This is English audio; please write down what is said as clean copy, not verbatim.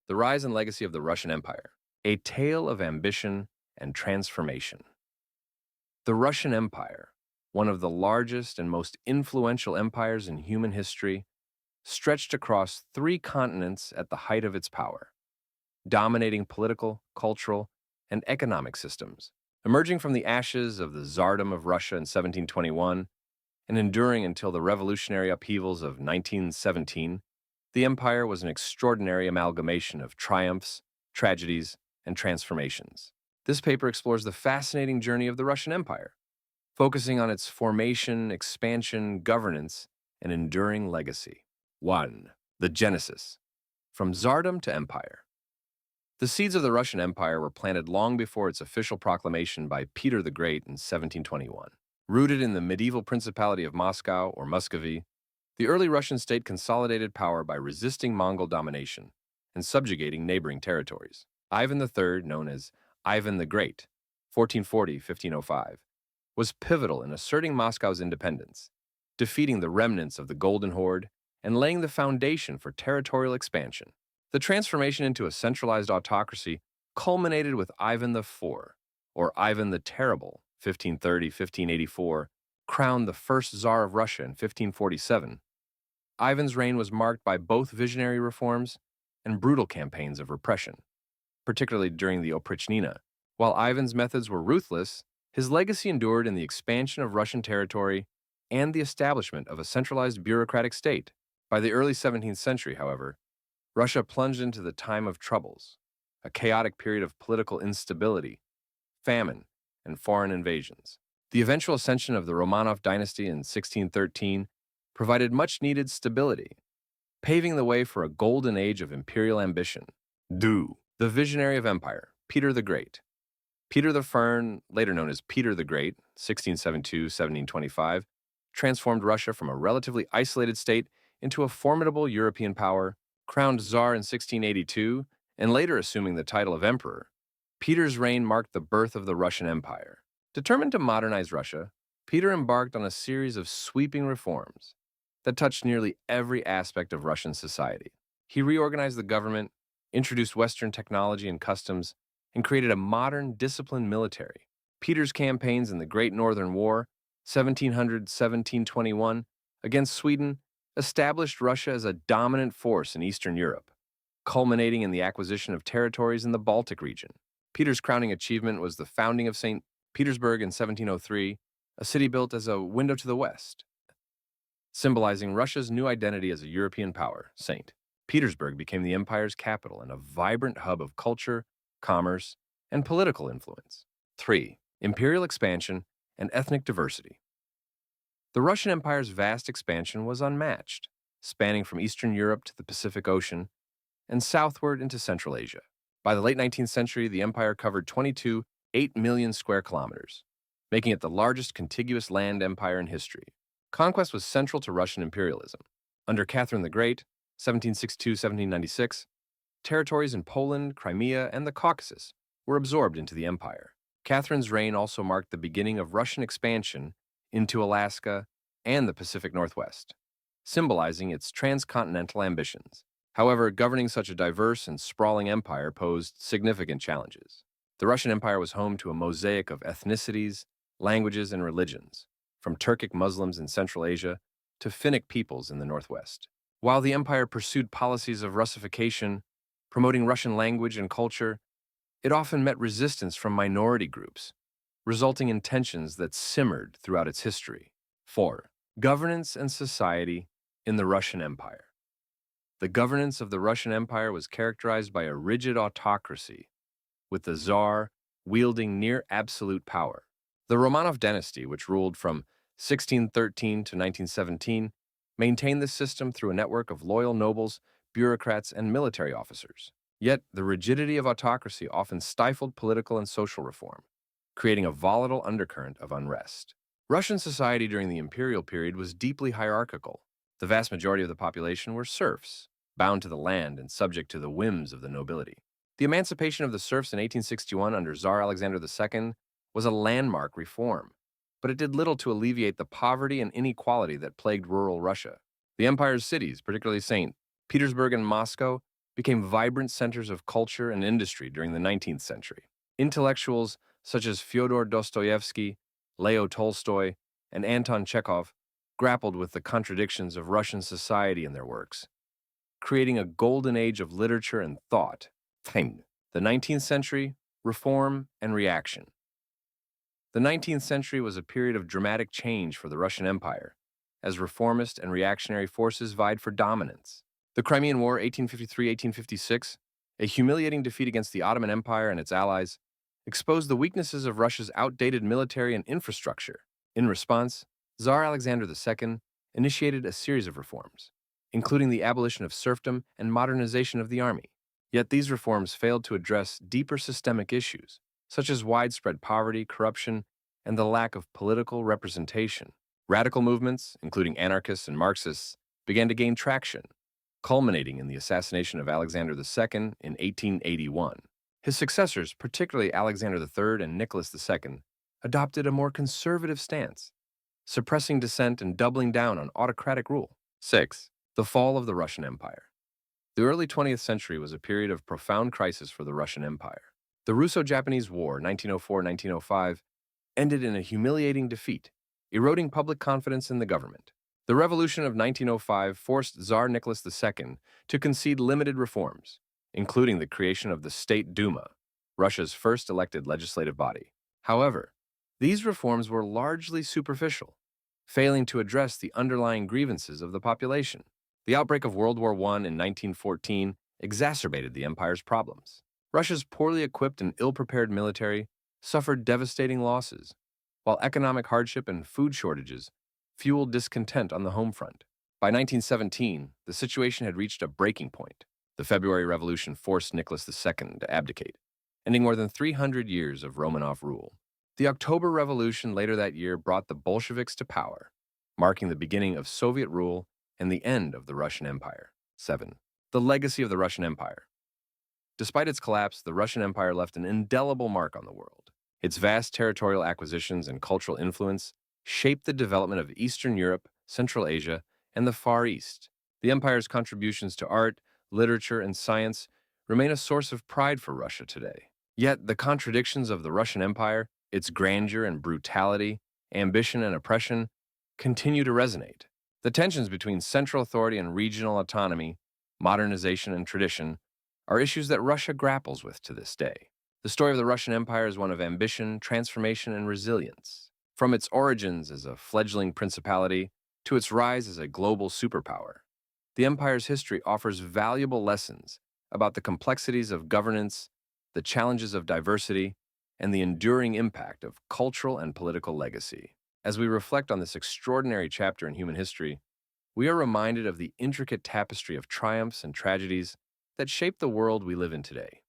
The Rise and Legacy of the Russian Empire, a tale of ambition and transformation. The Russian Empire, one of the largest and most influential empires in human history, stretched across three continents at the height of its power, dominating political, cultural, and economic systems. Emerging from the ashes of the Tsardom of Russia in 1721 and enduring until the revolutionary upheavals of 1917, the empire was an extraordinary amalgamation of triumphs, tragedies, and transformations. This paper explores the fascinating journey of the Russian Empire, focusing on its formation, expansion, governance, and enduring legacy. 1. The Genesis. From Tsardom to Empire. The seeds of the Russian Empire were planted long before its official proclamation by Peter the Great in 1721. Rooted in the medieval Principality of Moscow or Muscovy, the early Russian state consolidated power by resisting Mongol domination and subjugating neighboring territories. Ivan III, known as Ivan the Great, 1440-1505, was pivotal in asserting Moscow's independence, defeating the remnants of the Golden Horde and laying the foundation for territorial expansion. The transformation into a centralized autocracy culminated with Ivan IV, or Ivan the Terrible, 1530-1584, crowned the first Tsar of Russia in 1547. Ivan's reign was marked by both visionary reforms and brutal campaigns of repression, particularly during the Oprichnina. While Ivan's methods were ruthless, his legacy endured in the expansion of Russian territory and the establishment of a centralized bureaucratic state. By the early 17th century, however, Russia plunged into the time of troubles, a chaotic period of political instability, famine, and foreign invasions. The eventual ascension of the Romanov dynasty in 1613 provided much-needed stability, paving the way for a golden age of imperial ambition. The visionary of empire, Peter the Great. Peter the Fern, later known as Peter the Great, 1672-1725, transformed Russia from a relatively isolated state into a formidable European power. Crowned Tsar in 1682 and later assuming the title of emperor, Peter's reign marked the birth of the Russian Empire. Determined to modernize Russia, Peter embarked on a series of sweeping reforms that touched nearly every aspect of Russian society. He reorganized the government, introduced Western technology and customs, and created a modern, disciplined military. Peter's campaigns in the Great Northern War, 1700-1721, against Sweden established Russia as a dominant force in Eastern Europe, culminating in the acquisition of territories in the Baltic region. Peter's crowning achievement was the founding of St. Petersburg in 1703, a city built as a window to the West, symbolizing Russia's new identity as a European power. St. Petersburg became the empire's capital and a vibrant hub of culture, commerce, and political influence. 3. Imperial expansion and ethnic diversity. The Russian Empire's vast expansion was unmatched, spanning from Eastern Europe to the Pacific Ocean and southward into Central Asia. By the late 19th century, the empire covered 22.8 million square kilometers, making it the largest contiguous land empire in history. Conquest was central to Russian imperialism. Under Catherine the Great, 1762-1796, territories in Poland, Crimea, and the Caucasus were absorbed into the empire. Catherine's reign also marked the beginning of Russian expansion into Alaska and the Pacific Northwest, symbolizing its transcontinental ambitions. However, governing such a diverse and sprawling empire posed significant challenges. The Russian Empire was home to a mosaic of ethnicities, languages, and religions, from Turkic Muslims in Central Asia to Finnic peoples in the Northwest. While the empire pursued policies of Russification, promoting Russian language and culture, it often met resistance from minority groups, resulting in tensions that simmered throughout its history. 4. Governance and society in the Russian Empire. The governance of the Russian Empire was characterized by a rigid autocracy, with the Tsar wielding near absolute power. The Romanov dynasty, which ruled from 1613 to 1917, maintained this system through a network of loyal nobles, bureaucrats, and military officers. Yet, the rigidity of autocracy often stifled political and social reform, creating a volatile undercurrent of unrest. Russian society during the imperial period was deeply hierarchical. The vast majority of the population were serfs, bound to the land and subject to the whims of the nobility. The emancipation of the serfs in 1861 under Tsar Alexander II was a landmark reform, but it did little to alleviate the poverty and inequality that plagued rural Russia. The empire's cities, particularly St. Petersburg and Moscow, became vibrant centers of culture and industry during the 19th century. Intellectuals such as Fyodor Dostoevsky, Leo Tolstoy, and Anton Chekhov grappled with the contradictions of Russian society in their works, creating a golden age of literature and thought. The 19th century, reform and reaction. The 19th century was a period of dramatic change for the Russian Empire, as reformist and reactionary forces vied for dominance. The Crimean War, 1853-1856, a humiliating defeat against the Ottoman Empire and its allies, exposed the weaknesses of Russia's outdated military and infrastructure. In response, Tsar Alexander II initiated a series of reforms, including the abolition of serfdom and modernization of the army. Yet these reforms failed to address deeper systemic issues, such as widespread poverty, corruption, and the lack of political representation. Radical movements, including anarchists and Marxists, began to gain traction, culminating in the assassination of Alexander II in 1881. His successors, particularly Alexander III and Nicholas II, adopted a more conservative stance, suppressing dissent and doubling down on autocratic rule. 6. The fall of the Russian Empire. The early 20th century was a period of profound crisis for the Russian Empire. The Russo-Japanese War, 1904-1905, ended in a humiliating defeat, eroding public confidence in the government. The Revolution of 1905 forced Tsar Nicholas II to concede limited reforms, including the creation of the State Duma, Russia's first elected legislative body. However, these reforms were largely superficial, failing to address the underlying grievances of the population. The outbreak of World War I in 1914 exacerbated the empire's problems. Russia's poorly equipped and ill-prepared military suffered devastating losses, while economic hardship and food shortages fueled discontent on the home front. By 1917, the situation had reached a breaking point. The February Revolution forced Nicholas II to abdicate, ending more than 300 years of Romanov rule. The October Revolution later that year brought the Bolsheviks to power, marking the beginning of Soviet rule and the end of the Russian Empire. 7. The legacy of the Russian Empire. Despite its collapse, the Russian Empire left an indelible mark on the world. Its vast territorial acquisitions and cultural influence shaped the development of Eastern Europe, Central Asia, and the Far East. The empire's contributions to art, literature, and science remain a source of pride for Russia today. Yet, the contradictions of the Russian Empire, its grandeur and brutality, ambition and oppression, continue to resonate. The tensions between central authority and regional autonomy, modernization and tradition, are issues that Russia grapples with to this day. The story of the Russian Empire is one of ambition, transformation, and resilience. From its origins as a fledgling principality to its rise as a global superpower, the empire's history offers valuable lessons about the complexities of governance, the challenges of diversity, and the enduring impact of cultural and political legacy. As we reflect on this extraordinary chapter in human history, we are reminded of the intricate tapestry of triumphs and tragedies that shape the world we live in today.